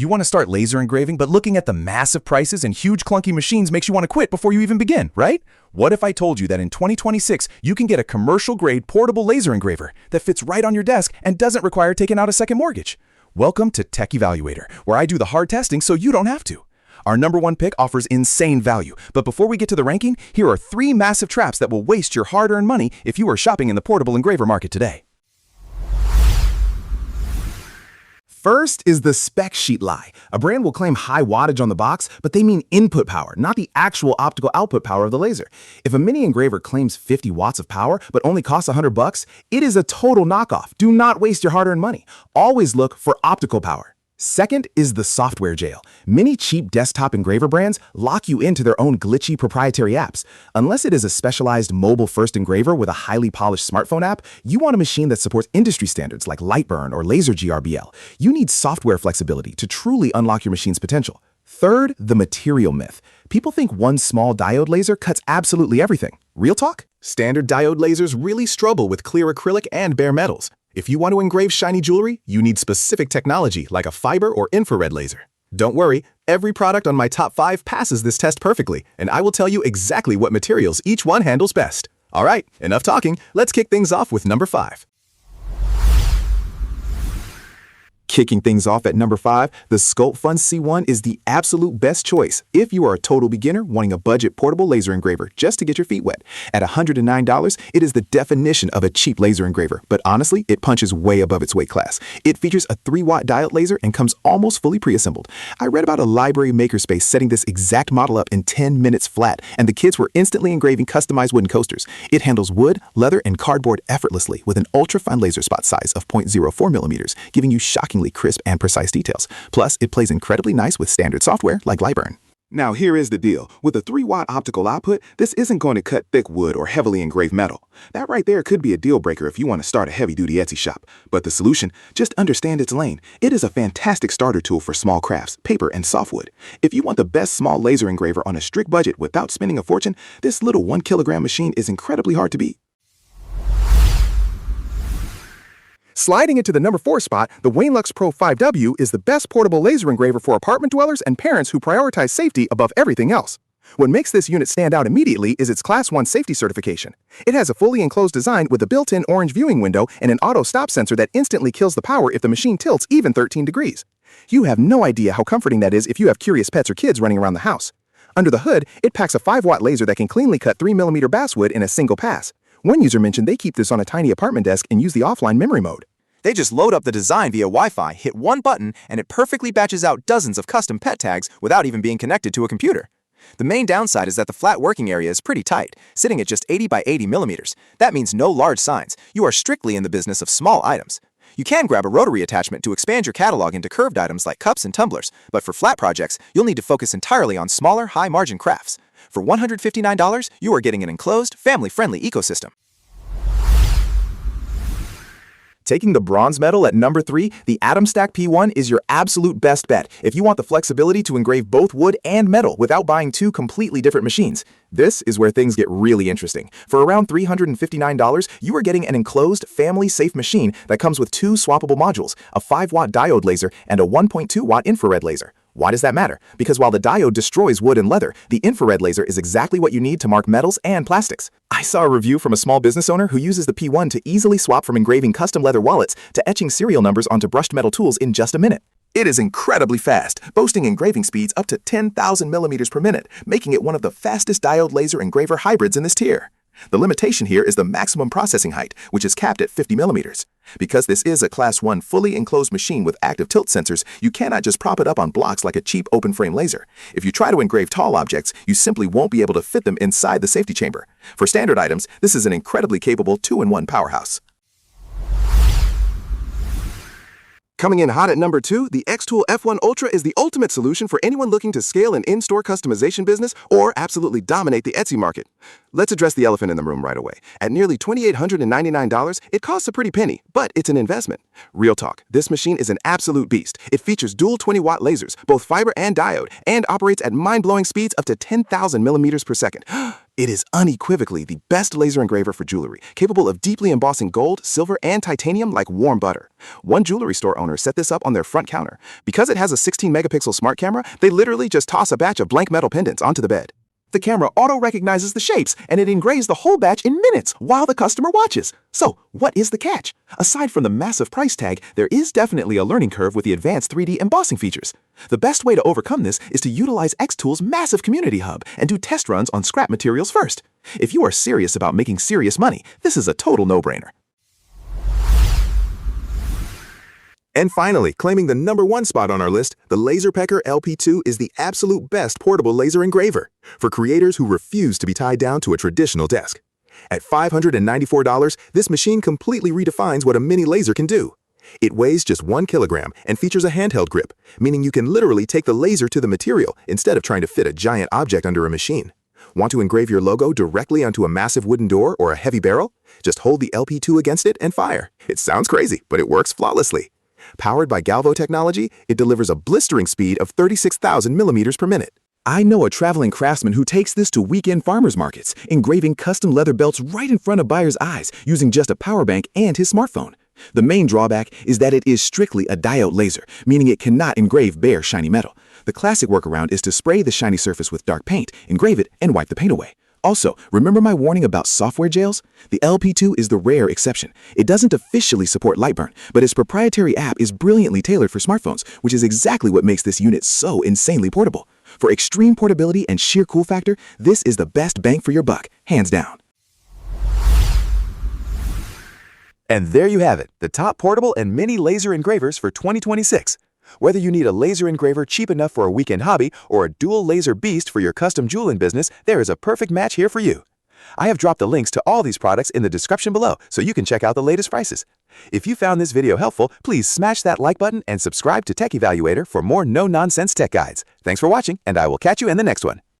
You want to start laser engraving, but looking at the massive prices and huge clunky machines makes you want to quit before you even begin, right? What if I told you that in 2026, you can get a commercial-grade portable laser engraver that fits right on your desk and doesn't require taking out a second mortgage? Welcome to Tech Evaluator, where I do the hard testing so you don't have to. Our #1 pick offers insane value, but before we get to the ranking, here are 3 massive traps that will waste your hard-earned money if you are shopping in the portable engraver market today. First is the spec sheet lie. A brand will claim high wattage on the box, but they mean input power, not the actual optical output power of the laser. If a mini engraver claims 50 watts of power, but only costs $100, it is a total knockoff. Do not waste your hard-earned money. Always look for optical power. Second is the software jail. Many cheap desktop engraver brands lock you into their own glitchy proprietary apps. Unless it is a specialized mobile-first engraver with a highly polished smartphone app, you want a machine that supports industry standards like Lightburn or Laser GRBL. You need software flexibility to truly unlock your machine's potential. Third, the material myth. People think one small diode laser cuts absolutely everything. Real talk? Standard diode lasers really struggle with clear acrylic and bare metals. If you want to engrave shiny jewelry, you need specific technology like a fiber or infrared laser. Don't worry, every product on my top 5 passes this test perfectly, and I will tell you exactly what materials each one handles best. All right, enough talking. Let's kick things off with number 5. Kicking things off at number 5, the Sculpfun C1 is the absolute best choice if you are a total beginner wanting a budget portable laser engraver just to get your feet wet. At $109, it is the definition of a cheap laser engraver, but honestly, it punches way above its weight class. It features a 3-watt diode laser and comes almost fully pre-assembled. I read about a library makerspace setting this exact model up in 10 minutes flat, and the kids were instantly engraving customized wooden coasters. It handles wood, leather, and cardboard effortlessly with an ultra-fine laser spot size of 0.04 millimeters, giving you shockingly crisp and precise details. Plus, it plays incredibly nice with standard software like Lightburn. Now, here is the deal. With a 3-watt optical output, this isn't going to cut thick wood or heavily engraved metal. That right there could be a deal breaker if you want to start a heavy-duty Etsy shop. But the solution? Just understand its lane. It is a fantastic starter tool for small crafts, paper, and softwood. If you want the best small laser engraver on a strict budget without spending a fortune, this little 1-kilogram machine is incredibly hard to beat. Sliding into the number 4 spot, the Wainluxpro 5W is the best portable laser engraver for apartment dwellers and parents who prioritize safety above everything else. What makes this unit stand out immediately is its Class 1 safety certification. It has a fully enclosed design with a built-in orange viewing window and an auto stop sensor that instantly kills the power if the machine tilts even 13 degrees. You have no idea how comforting that is if you have curious pets or kids running around the house. Under the hood, it packs a 5-watt laser that can cleanly cut 3mm basswood in a single pass. One user mentioned they keep this on a tiny apartment desk and use the offline memory mode. They just load up the design via Wi-Fi, hit one button, and it perfectly batches out dozens of custom pet tags without even being connected to a computer. The main downside is that the flat working area is pretty tight, sitting at just 80 by 80 millimeters. That means no large signs. You are strictly in the business of small items. You can grab a rotary attachment to expand your catalog into curved items like cups and tumblers, but for flat projects, you'll need to focus entirely on smaller, high-margin crafts. For $159, you are getting an enclosed, family-friendly ecosystem. Taking the bronze medal at number 3, the Atomstack P1 is your absolute best bet if you want the flexibility to engrave both wood and metal without buying 2 completely different machines. This is where things get really interesting. For around $359, you are getting an enclosed, family-safe machine that comes with 2 swappable modules, a 5-watt diode laser and a 1.2-watt infrared laser. Why does that matter? Because while the diode destroys wood and leather, the infrared laser is exactly what you need to mark metals and plastics. I saw a review from a small business owner who uses the P1 to easily swap from engraving custom leather wallets to etching serial numbers onto brushed metal tools in just a minute. It is incredibly fast, boasting engraving speeds up to 10,000 millimeters per minute, making it one of the fastest diode laser engraver hybrids in this tier. The limitation here is the maximum processing height, which is capped at 50 millimeters. Because this is a Class 1 fully enclosed machine with active tilt sensors, you cannot just prop it up on blocks like a cheap open-frame laser. If you try to engrave tall objects, you simply won't be able to fit them inside the safety chamber. For standard items, this is an incredibly capable 2-in-1 powerhouse. Coming in hot at number 2, the xTool F1 Ultra is the ultimate solution for anyone looking to scale an in-store customization business or absolutely dominate the Etsy market. Let's address the elephant in the room right away. At nearly $2,899, it costs a pretty penny, but it's an investment. Real talk, this machine is an absolute beast. It features dual 20-watt lasers, both fiber and diode, and operates at mind-blowing speeds up to 10,000 millimeters per second. It is unequivocally the best laser engraver for jewelry, capable of deeply embossing gold, silver, and titanium like warm butter. One jewelry store owner set this up on their front counter. Because it has a 16-megapixel smart camera, they literally just toss a batch of blank metal pendants onto the bed. The camera auto-recognizes the shapes, and it engraves the whole batch in minutes while the customer watches. So, what is the catch? Aside from the massive price tag, there is definitely a learning curve with the advanced 3D embossing features. The best way to overcome this is to utilize xTool's massive community hub and do test runs on scrap materials first. If you are serious about making serious money, this is a total no-brainer. And finally, claiming the #1 spot on our list, the LaserPecker LP2 is the absolute best portable laser engraver for creators who refuse to be tied down to a traditional desk. At $594, this machine completely redefines what a mini laser can do. It weighs just 1 kilogram and features a handheld grip, meaning you can literally take the laser to the material instead of trying to fit a giant object under a machine. Want to engrave your logo directly onto a massive wooden door or a heavy barrel? Just hold the LP2 against it and fire. It sounds crazy, but it works flawlessly. Powered by Galvo technology, it delivers a blistering speed of 36,000 millimeters per minute. I know a traveling craftsman who takes this to weekend farmers markets, engraving custom leather belts right in front of buyers' eyes using just a power bank and his smartphone. The main drawback is that it is strictly a diode laser, meaning it cannot engrave bare shiny metal. The classic workaround is to spray the shiny surface with dark paint, engrave it, and wipe the paint away. Also, remember my warning about software jails? The LP2 is the rare exception. It doesn't officially support Lightburn, but its proprietary app is brilliantly tailored for smartphones, which is exactly what makes this unit so insanely portable. For extreme portability and sheer cool factor, this is the best bang for your buck, hands down. And there you have it, the top portable and mini laser engravers for 2026. Whether you need a laser engraver cheap enough for a weekend hobby or a dual laser beast for your custom jeweling business, there is a perfect match here for you. I have dropped the links to all these products in the description below so you can check out the latest prices. If you found this video helpful, please smash that like button and subscribe to Tech Evaluator for more no-nonsense tech guides. Thanks for watching, and I will catch you in the next one.